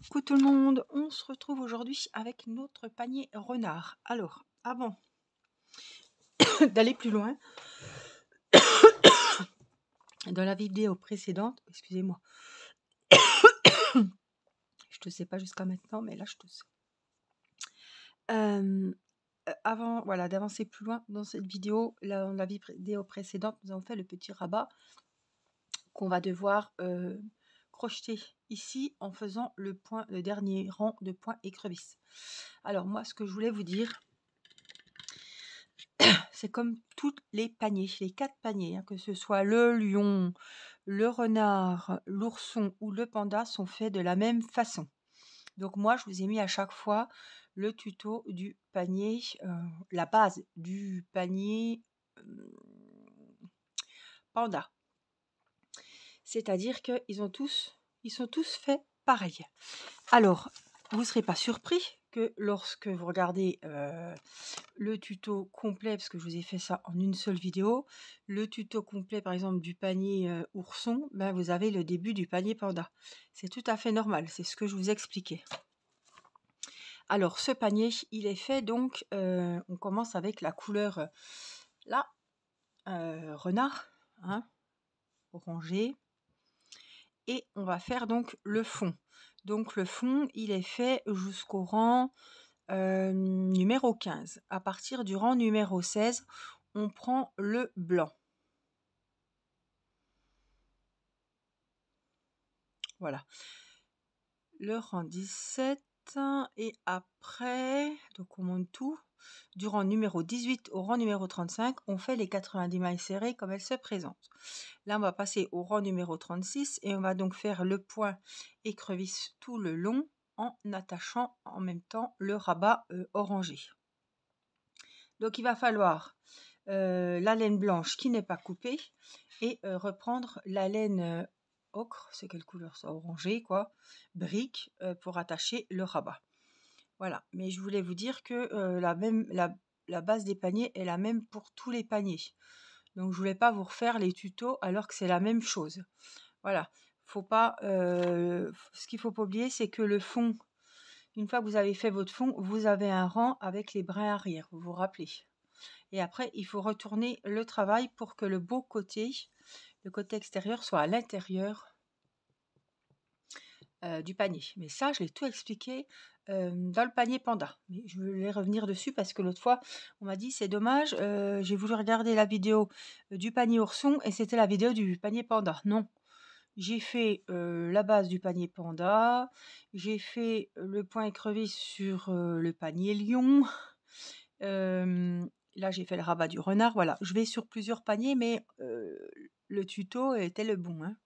Coucou tout le monde, on se retrouve aujourd'hui avec notre panier renard. Alors, avant d'aller plus loin, dans la vidéo précédente, excusez-moi, je toussais pas jusqu'à maintenant, mais là je tousse. Avant voilà, d'avancer plus loin dans cette vidéo, dans la vidéo précédente, nous avons fait le petit rabat qu'on va devoir crocheter ici en faisant le dernier rang de points écrevisses. Alors moi, ce que je voulais vous dire, c'est comme tous les paniers, les 4 paniers, hein, que ce soit le lion, le renard, l'ourson ou le panda, sont faits de la même façon. Donc moi, je vous ai mis à chaque fois le tuto du panier, la base du panier panda. C'est-à-dire qu'ils sont tous faits pareil. Alors, vous ne serez pas surpris que lorsque vous regardez le tuto complet, parce que je vous ai fait ça en une seule vidéo, le tuto complet par exemple du panier ourson, ben, vous avez le début du panier panda. C'est tout à fait normal, c'est ce que je vous expliquais. Alors ce panier, il est fait donc, on commence avec la couleur là, renard, hein, orangé, et on va faire donc le fond. Donc le fond, il est fait jusqu'au rang numéro 15. À partir du rang numéro 16, on prend le blanc. Voilà. Le rang 17 et après, donc on monte tout. Du rang numéro 18 au rang numéro 35, on fait les 90 mailles serrées comme elles se présentent. Là, on va passer au rang numéro 36 et on va donc faire le point écrevisse tout le long en attachant en même temps le rabat orangé. Donc, il va falloir la laine blanche qui n'est pas coupée et reprendre la laine ocre, c'est quelle couleur ça, orangé quoi, brique, pour attacher le rabat. Voilà, mais je voulais vous dire que la base des paniers est la même pour tous les paniers. Donc je voulais pas vous refaire les tutos alors que c'est la même chose. Voilà, faut pas, ce qu'il faut pas oublier, c'est que le fond, une fois que vous avez fait votre fond, vous avez un rang avec les brins arrière, vous vous rappelez. Et après, il faut retourner le travail pour que le beau côté, le côté extérieur, soit à l'intérieur du panier. Mais ça, je l'ai tout expliqué dans le panier panda. Mais je vais revenir dessus parce que l'autre fois, on m'a dit c'est dommage, j'ai voulu regarder la vidéo du panier ourson et c'était la vidéo du panier panda. Non, j'ai fait la base du panier panda, j'ai fait le point écrevisse sur le panier lion. Là, j'ai fait le rabat du renard. Voilà, je vais sur plusieurs paniers, mais le tuto était le bon, hein.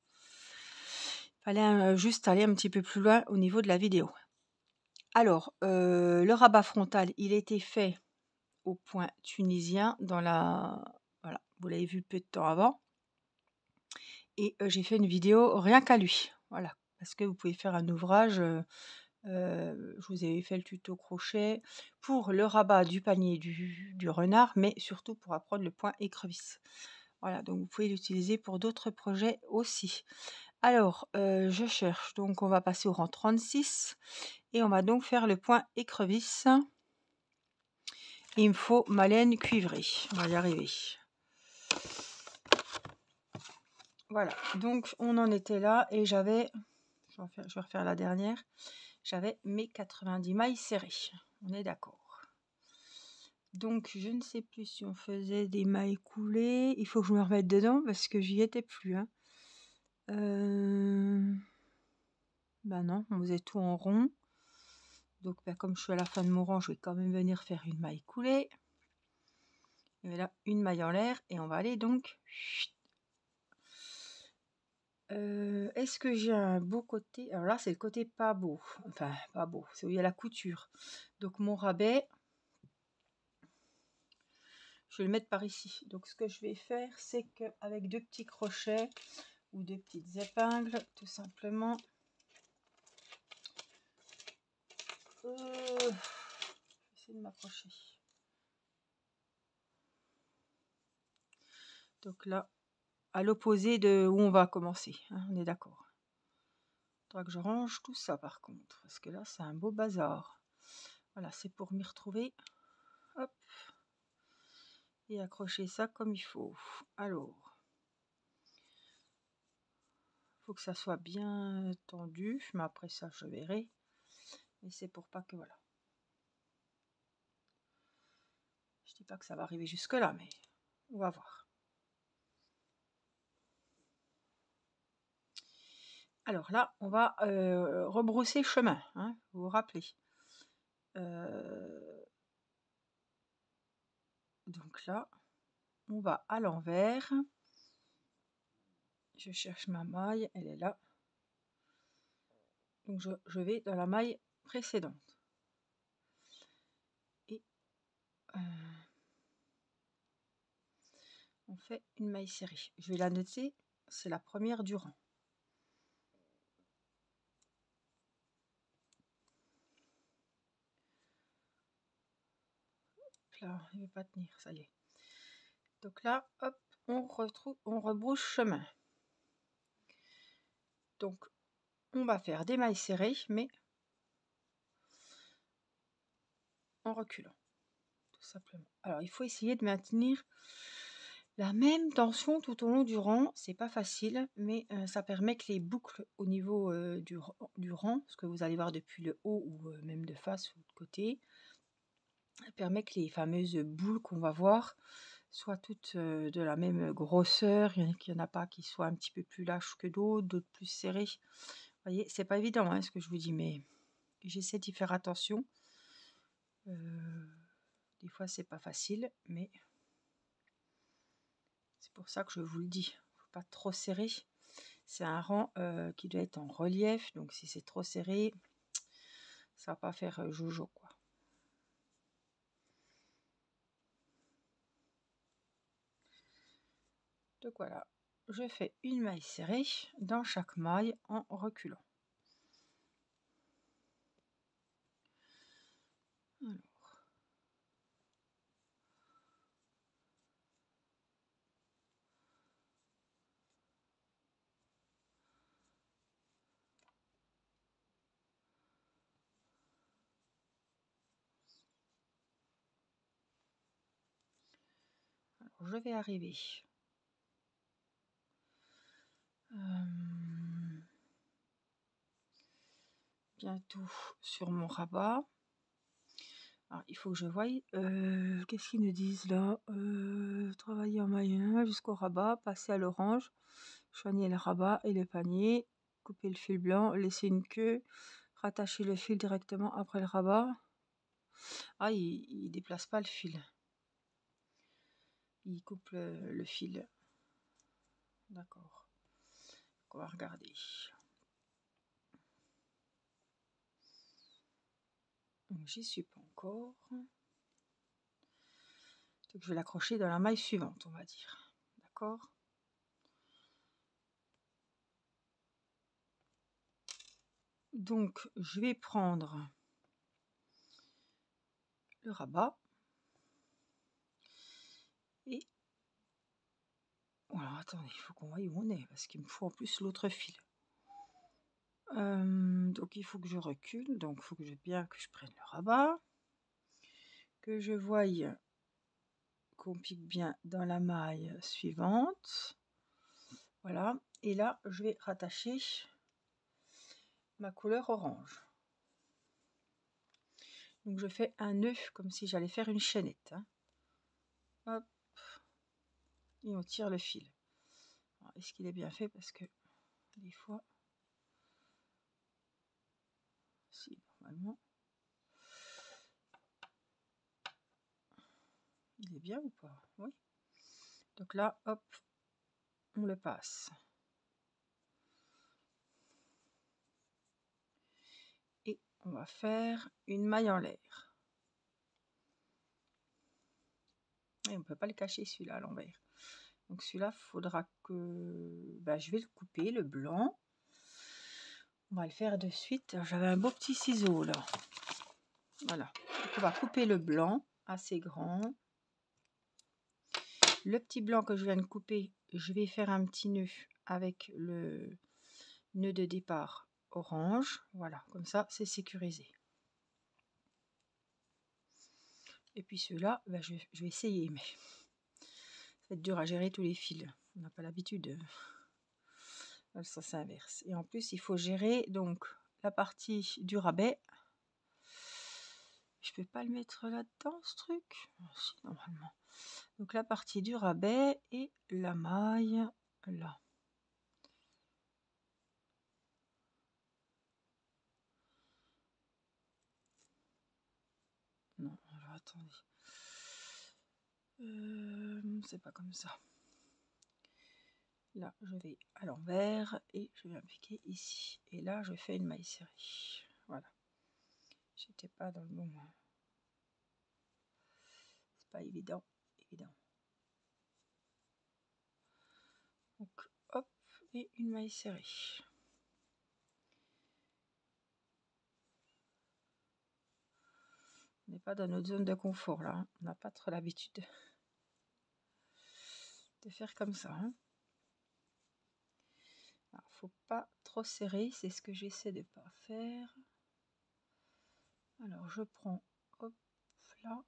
Fallait juste aller un petit peu plus loin au niveau de la vidéo. Alors, le rabat frontal, il était fait au point tunisien dans la... Voilà, vous l'avez vu peu de temps avant. Et j'ai fait une vidéo rien qu'à lui. Voilà, parce que vous pouvez faire un ouvrage... je vous avais fait le tuto crochet pour le rabat du panier du renard, mais surtout pour apprendre le point écrevisse. Voilà, donc vous pouvez l'utiliser pour d'autres projets aussi. Alors, je cherche, donc on va passer au rang 36 et on va donc faire le point écrevisse. Il me faut ma laine cuivrée, on va y arriver. Voilà, donc on en était là et j'avais, je vais refaire la dernière, j'avais mes 90 mailles serrées, on est d'accord. Donc je ne sais plus si on faisait des mailles coulées, il faut que je me remette dedans parce que j'y étais plus, hein. Bah non, on faisait tout en rond. Donc bah, comme je suis à la fin de mon rang, je vais quand même venir faire une maille coulée. Et là, une maille en l'air et on va aller donc... Est-ce que j'ai un beau côté? Alors là, c'est le côté pas beau. Enfin, pas beau, c'est où il y a la couture. Donc mon rabais, je vais le mettre par ici. Donc ce que je vais faire, c'est qu'avec 2 petits crochets ou 2 petites épingles, tout simplement... je vais essayer de m'approcher. Donc là, à l'opposé de où on va commencer, hein, on est d'accord. Faudra que je range tout ça par contre, parce que là c'est un beau bazar. Voilà, c'est pour m'y retrouver. Hop. Et accrocher ça comme il faut. Alors, il faut que ça soit bien tendu, mais après ça je verrai. Mais c'est pour pas que voilà. Je dis pas que ça va arriver jusque là, mais on va voir. Alors là, on va rebrousser chemin, hein, vous vous rappelez. Donc là, on va à l'envers. Je cherche ma maille, elle est là. Donc je vais dans la maille précédente. Et on fait une maille serrée. Je vais la noter, c'est la première du rang. Là, il ne veut pas tenir, ça y est. Donc là, hop, on rebrousse chemin. Donc, on va faire des mailles serrées, mais en reculant, tout simplement. Alors, il faut essayer de maintenir la même tension tout au long du rang. C'est pas facile, mais ça permet que les boucles au niveau du rang, ce que vous allez voir depuis le haut ou même de face ou de côté, ça permet que les fameuses boules qu'on va voir soient toutes de la même grosseur. Il n'y en a pas qui soient un petit peu plus lâches que d'autres plus serrées. Vous voyez, c'est pas évident hein, ce que je vous dis, mais j'essaie d'y faire attention. Des fois, c'est pas facile, mais c'est pour ça que je vous le dis. Faut pas trop serrer. C'est un rang qui doit être en relief, donc si c'est trop serré, ça va pas faire jojo quoi. Donc voilà, je fais une maille serrée dans chaque maille en reculant. Alors. Je vais arriver bientôt sur mon rabat. Alors, il faut que je voie qu'est-ce qu'ils nous disent là. Travailler en maillot jusqu'au rabat, passer à l'orange, soigner le rabat et le panier, couper le fil blanc, laisser une queue, rattacher le fil directement après le rabat. Ah, il déplace pas le fil. Il coupe le fil. D'accord. On va regarder. Donc j'y suis pas encore. Donc je vais l'accrocher dans la maille suivante, on va dire. D'accord. Donc je vais prendre le rabat et voilà, attendez, il faut qu'on voie où on est parce qu'il me faut en plus l'autre fil. Donc il faut que je recule, donc il faut que je prenne le rabat, que je voie qu'on pique bien dans la maille suivante. Voilà, et là je vais rattacher ma couleur orange. Donc je fais un nœud comme si j'allais faire une chaînette. Hein. Hop. Et on tire le fil. Est-ce qu'il est bien fait? Parce que des fois, si normalement, il est bien ou pas? Oui. Donc là, hop, on le passe. Et on va faire une maille en l'air. Et on ne peut pas le cacher celui-là à l'envers. Donc celui-là, il faudra que je vais le couper, le blanc. On va le faire de suite. J'avais un beau petit ciseau là. Voilà. Donc on va couper le blanc assez grand. Le petit blanc que je viens de couper, je vais faire un petit nœud avec le nœud de départ orange. Voilà, comme ça, c'est sécurisé. Et puis ceux-là, ben, je vais essayer, mais ça va être dur à gérer tous les fils. On n'a pas l'habitude dans le sens inverse. Et en plus, il faut gérer donc la partie du rabais. Je peux pas le mettre là-dedans, ce truc? Si, normalement. Donc la partie du rabais et la maille là. Non, alors attendez. C'est pas comme ça. Là, je vais à l'envers et je vais appliquer ici. Et là, je fais une maille serrée. Voilà. J'étais pas dans le bon. C'est pas évident. Donc, hop, et une maille serrée. On n'est pas dans notre zone de confort là. On n'a pas trop l'habitude de faire comme ça. Alors, faut pas trop serrer, c'est ce que j'essaie de pas faire. Alors je prends, hop, là.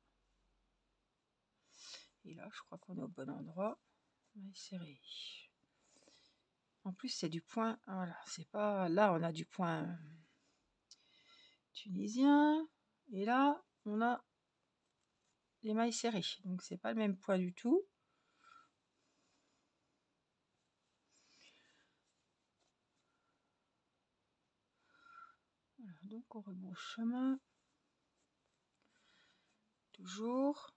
Et là, je crois qu'on est au bon endroit. Maille serrée. En plus, c'est du point, voilà, c'est pas... Là, on a du point tunisien. Et là, on a les mailles serrées. Donc, c'est pas le même point du tout. Voilà, donc on rebrousse chemin. Toujours.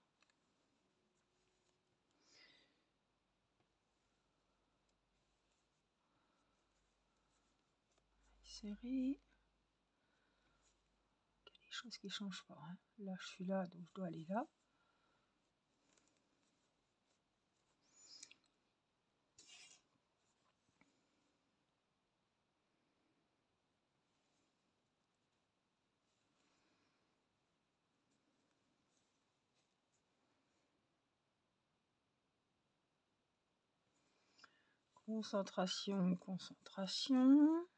Serré. Il y a des choses qui changent pas. Hein. Là, je suis là, donc je dois aller là. Concentration, concentration.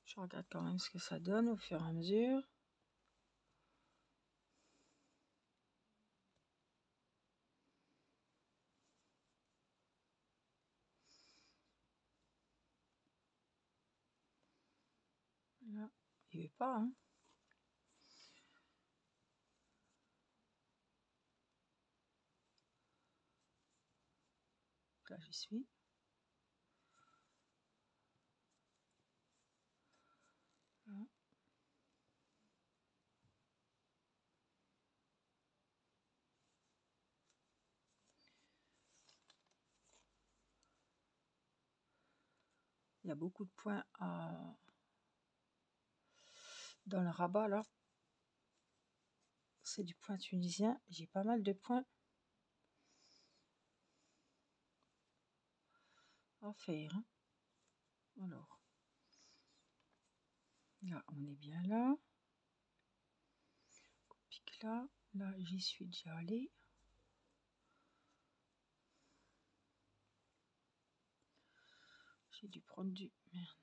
Je regarde quand même ce que ça donne au fur et à mesure. Là, il ne veut pas. Hein. Là, j'y suis. Là. Il y a beaucoup de points dans le rabat là. C'est du point tunisien. J'ai pas mal de points à faire. Hein. Alors, là, on est bien là. Pique là. Là, j'y suis déjà allée. J'ai dû prendre du... Merde.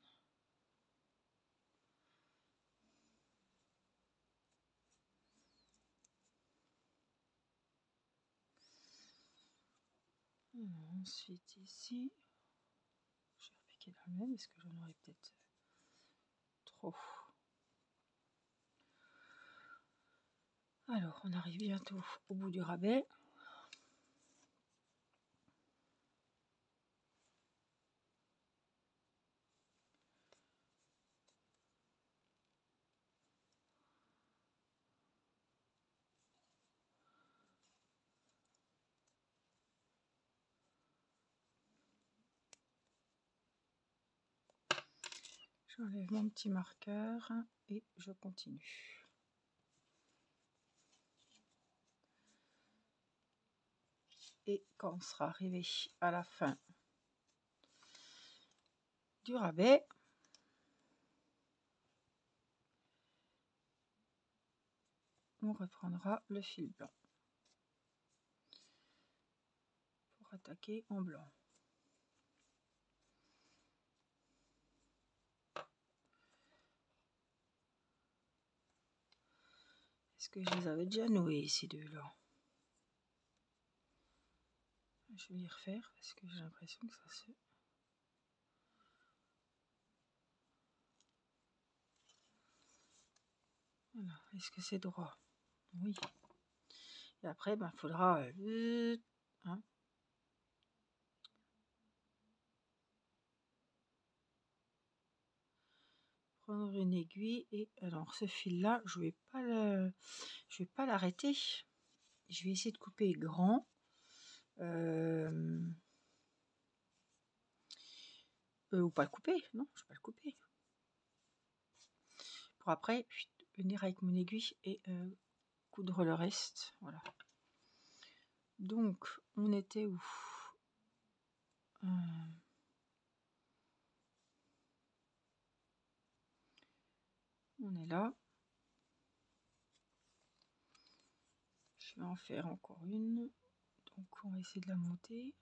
Ensuite, ici, je vais repiquer dans le même parce que j'en aurais peut-être trop. Alors, on arrive bientôt au bout du rabais. J'enlève mon petit marqueur et je continue. Et quand on sera arrivé à la fin du rabais, on reprendra le fil blanc pour attaquer en blanc. Est-ce que je les avais déjà noués ces deux-là? Je vais les refaire parce que j'ai l'impression que ça se... Voilà. Est-ce que c'est droit? Oui. Et après, il faudra hein, prendre une aiguille. Et alors ce fil là, je vais pas l'arrêter. Je vais essayer de couper grand. Ou pas le couper, non, je vais pas le couper. Pour après venir avec mon aiguille et coudre le reste. Voilà. Donc on était où? On est là. Je vais en faire encore une. Donc on va essayer de la monter.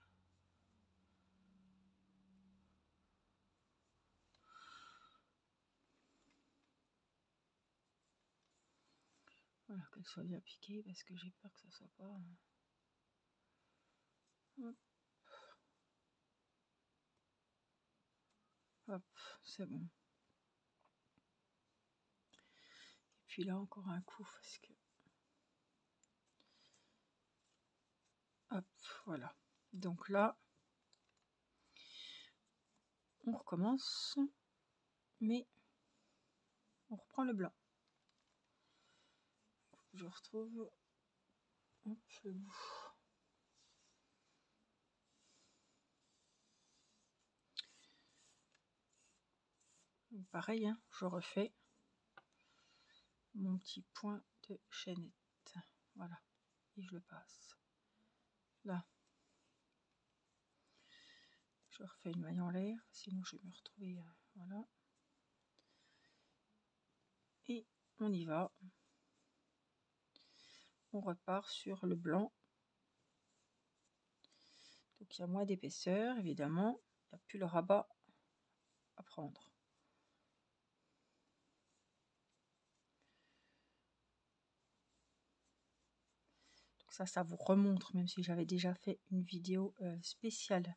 Voilà, qu'elle soit bien piquée parce que j'ai peur que ça soit pas... Hop, hop, c'est bon. Et puis là encore un coup parce que... Hop, voilà. Donc là, on recommence, mais on reprend le blanc. Je retrouve hop, le bout. Donc pareil, hein, je refais mon petit point de chaînette. Voilà, et je le passe. Là, je refais une maille en l'air, sinon je vais me retrouver... voilà. Et on y va. On repart sur le blanc. Donc il y a moins d'épaisseur, évidemment. Il n'y a plus le rabat à prendre. Donc ça vous remontre, même si j'avais déjà fait une vidéo spéciale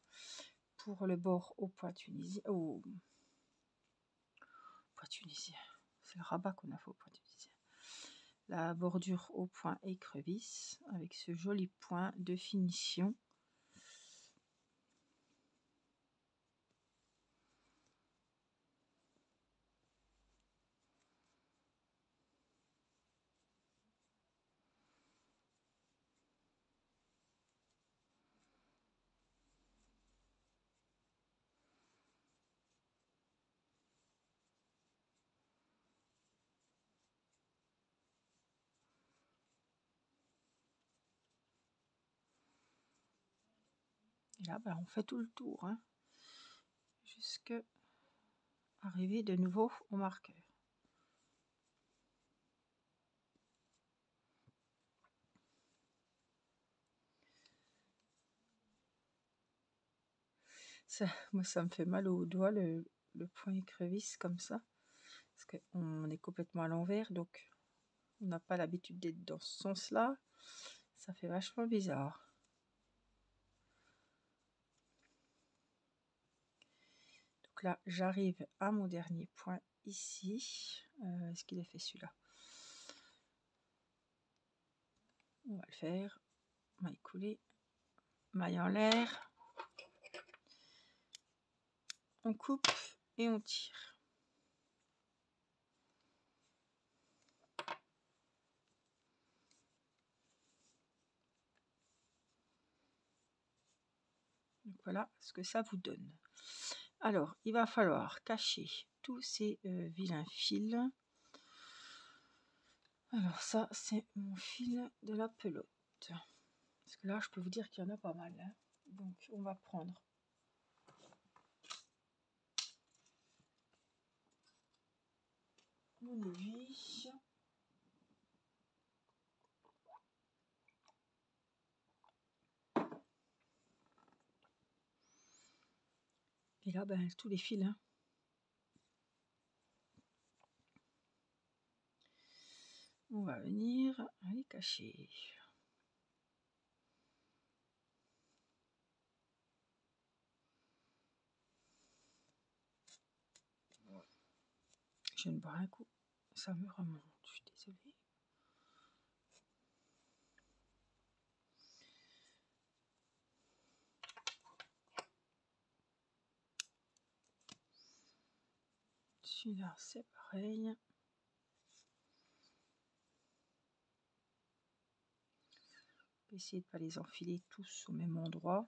pour le bord au point tunisien. Au point tunisien. C'est le rabat qu'on a fait au point tunisien. La bordure au point écrevisse avec ce joli point de finition. Et là, on fait tout le tour, hein, jusqu'à arriver de nouveau au marqueur. Ça, moi, ça me fait mal au doigt, le point écrevisse comme ça. Parce qu'on est complètement à l'envers, donc on n'a pas l'habitude d'être dans ce sens-là. Ça fait vachement bizarre. Donc là, j'arrive à mon dernier point ici. Est-ce qu'il est fait celui-là? On va le faire. Maille coulée, maille en l'air. On coupe et on tire. Donc voilà ce que ça vous donne. Alors, il va falloir cacher tous ces vilains fils. Alors ça, c'est mon fil de la pelote. Parce que là, je peux vous dire qu'il y en a pas mal. Hein. Donc, on va prendre mon aiguille. Et là, ben, tous les fils, hein. On va venir les cacher. Je viens de boire un coup, ça me remonte, je suis désolée. Celui-là, c'est pareil. Essayer de ne pas les enfiler tous au même endroit.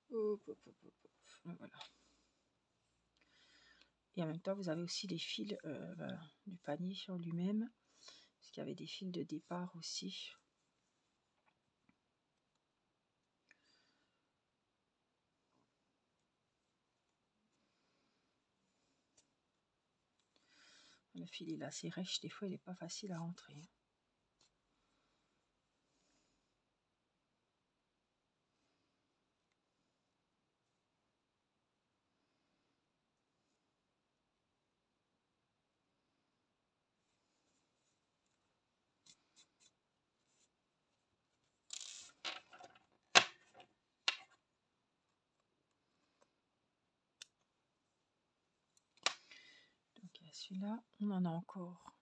Hop, hop, hop, hop, hop. Voilà. Et en même temps, vous avez aussi les fils du panier sur lui-même, parce qu'il y avait des fils de départ aussi. Le fil il est assez rêche, des fois il n'est pas facile à rentrer. Donc celui-là, on en a encore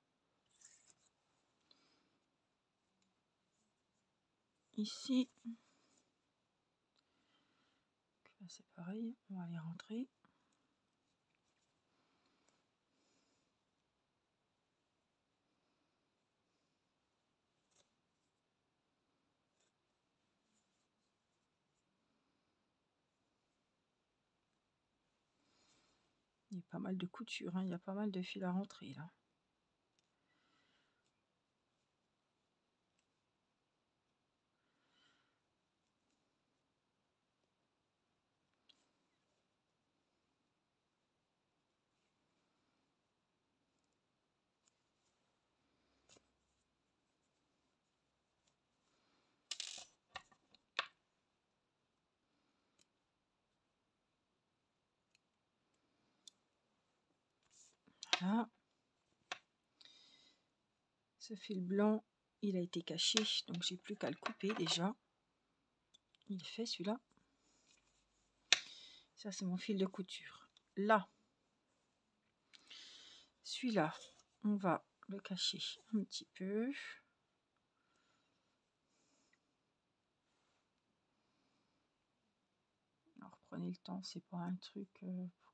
ici. C'est pareil, on va les rentrer. Il y a pas mal de couture, hein. Il y a pas mal de fils à rentrer là. Voilà. Ce fil blanc, il a été caché, donc j'ai plus qu'à le couper déjà. Il est fait celui-là. Ça c'est mon fil de couture. Là, celui-là, on va le cacher un petit peu. Alors prenez le temps, c'est pas un truc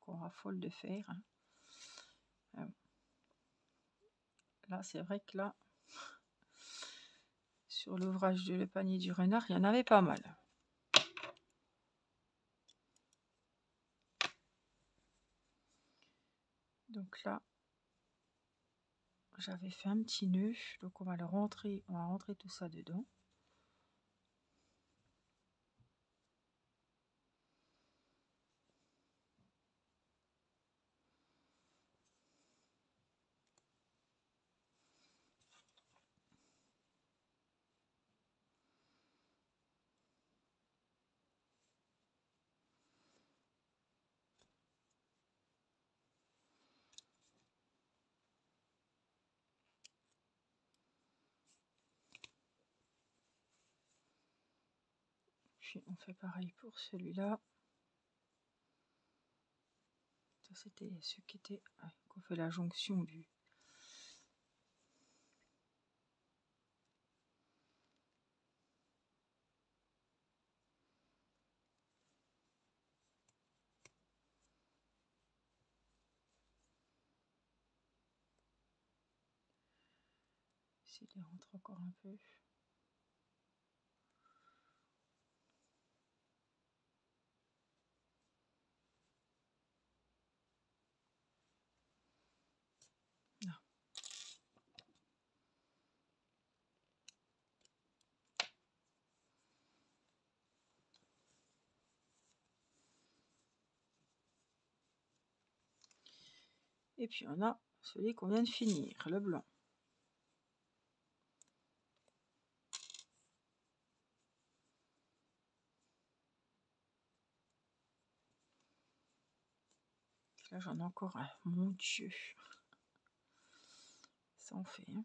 qu'on raffole de faire, hein. Là c'est vrai que là, sur l'ouvrage de Le Panier du Renard, il y en avait pas mal. Donc là, j'avais fait un petit nœud, donc on va rentrer tout ça dedans. Puis on fait pareil pour celui-là. Ça c'était ceux qui étaient, qu'on fait la jonction du. S'il les rentre encore un peu. Non. Et puis on a celui qu'on vient de finir, le blanc. Là j'en ai encore un, mon Dieu. Ça en fait, hein.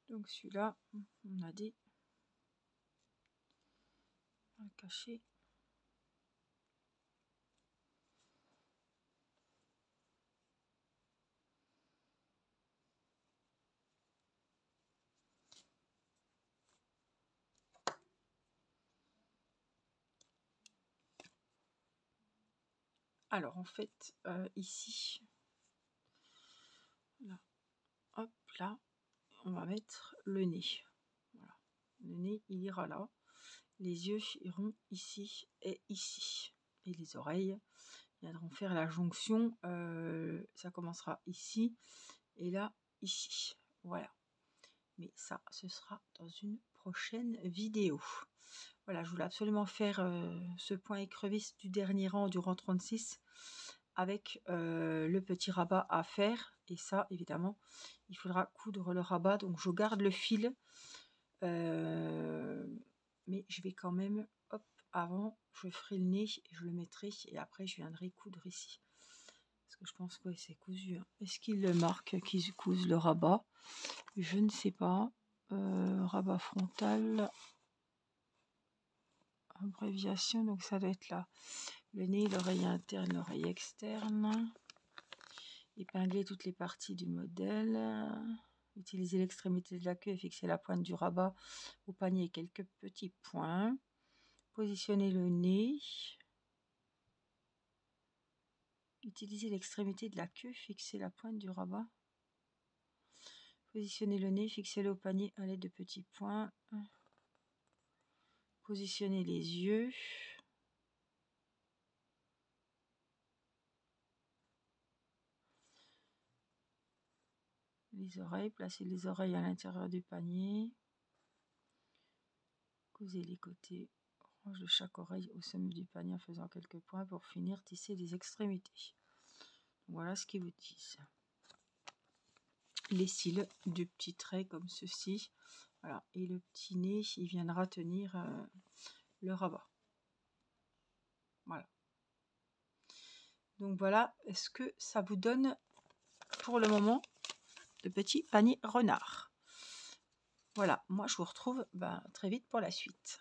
Donc celui-là, on a dit, on va le cacher. Alors en fait, ici, là, hop, là, on va mettre le nez. Voilà. Le nez, il ira là. Les yeux iront ici et ici. Et les oreilles viendront faire la jonction. Ça commencera ici et là, ici. Voilà. Mais ça, ce sera dans une prochaine vidéo. Voilà, je voulais absolument faire ce point écrevisse du dernier rang, du rang 36, avec le petit rabat à faire. Et ça, évidemment, il faudra coudre le rabat. Donc, je garde le fil. Mais je vais quand même, hop, avant, je ferai le nez et je le mettrai. Et après, je viendrai coudre ici. Parce que je pense que c'est cousu. Hein. Est-ce qu'il le marque qu'ils cousent le rabat? Je ne sais pas. Rabat frontal. Abréviation, donc ça doit être là. Le nez, l'oreille interne, l'oreille externe. Épingler toutes les parties du modèle. Utiliser l'extrémité de la queue et fixer la pointe du rabat au panier et quelques petits points. Positionner le nez. Utiliser l'extrémité de la queue, fixer la pointe du rabat. Positionner le nez, fixer-le au panier à l'aide de petits points. Positionner les yeux. Les oreilles, placer les oreilles à l'intérieur du panier. Couser les côtés orange de chaque oreille au sommet du panier en faisant quelques points pour finir tisser les extrémités. Voilà ce qu'ils vous disent. Les cils du petit trait comme ceci. Voilà. Et le petit nez, il viendra tenir le rabat. Voilà. Donc voilà, est-ce que ça vous donne pour le moment de petits paniers renards? Voilà, moi je vous retrouve très vite pour la suite.